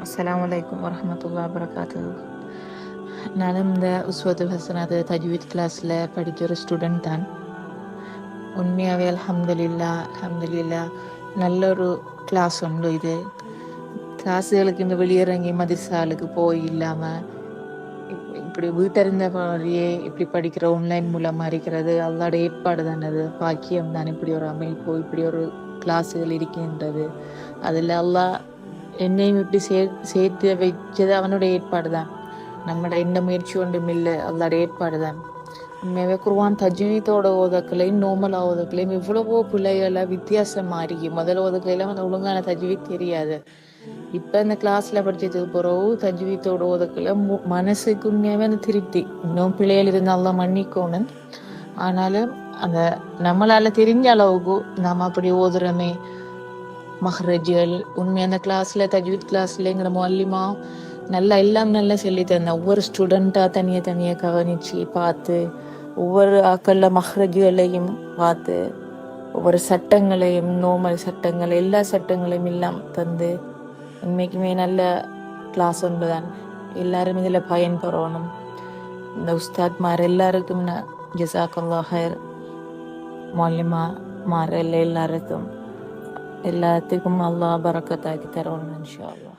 அஸ்ஸலாமு அலைக்கும் வரஹ்மத்துல்லாஹி வபரகாத்துஹு. நானும் இந்த உஸ்வத்துல் ஹசனாத் தஜ்வீத் கிளாஸில் படித்த ஒரு ஸ்டூடெண்ட் தான். உண்மையாகவே அல்ஹம்துலில்லாஹ் நல்ல ஒரு கிளாஸ் உண்டு. இது கிளாஸுகளுக்கு இந்த வெளியிறங்கி மதிசாலுக்கு போய் இல்லாமல் இப்படி வீட்டிருந்த மாதிரியே இப்படி படிக்கிற ஆன்லைன் மூலமாக இருக்கிறது அல்லாட ஏற்பாடு தானே. அது பாக்கியம் தான். இப்படி ஒரு அமைப்பு, இப்படி ஒரு கிளாஸுகள் இருக்கின்றது. அதில் அல்லாஹ் என்னையும் இப்படி சேர்த்து வச்சது அவனுடைய ஏற்பாடு தான். நம்மளோட எந்த முயற்சி ஒன்றும் இல்லை, அல்லாட ஏற்பாடு தான். உண்மையாகவே குர்ஆன் தஜ்வீதோட ஓதக்களையும் நோமல் ஓதக்களையும் இவ்வளவோ பிள்ளைகளை வித்தியாசம் மாறி முதல்ல ஓதக்கலையெல்லாம் அந்த ஒழுங்கான தஜ்வீத் தெரியாது. இப்போ இந்த கிளாஸில் படித்ததுக்கு பிறகு தஜ்வீதோட ஓதக்கல மனசுக்கு உண்மையாகவே அந்த திருப்தி. இன்னும் பிள்ளைகள் இருந்தாலும் மன்னிக்கணும். ஆனாலும் அந்த நம்மளால் தெரிஞ்ச அளவுக்கு நாம் அப்படி ஓதுறோமே மஹ்ரஜுகள் உண்மையாக அந்த கிளாஸில் தஜ்வீத் கிளாஸில் எங்களை முல்லிமா எல்லாம் நல்லா சொல்லி தந்தேன். ஒவ்வொரு ஸ்டூடெண்ட்டாக தனியாக கவனித்து பார்த்து ஒவ்வொரு ஆக்களில் மஹ்ரஜுகளையும் பார்த்து ஒவ்வொரு சட்டங்களையும் நோமல் சட்டங்கள் எல்லா சட்டங்களையும் எல்லாம் தந்து உண்மைக்குமே நல்ல கிளாஸ் ஒன்று தான். எல்லாரும் இதில் பயன்பெறணும். இந்த உஸ்தாத்மார் எல்லாருக்கும் ஜஸாக்கல்லாஹ் ஹைர். முல்லிமா மார் எல்லாருக்கும் எல்லாத்துக்கும் அல்லாஹ் பரக்கத்தாக்கி தரணும் இன்ஷா அல்லாஹ்.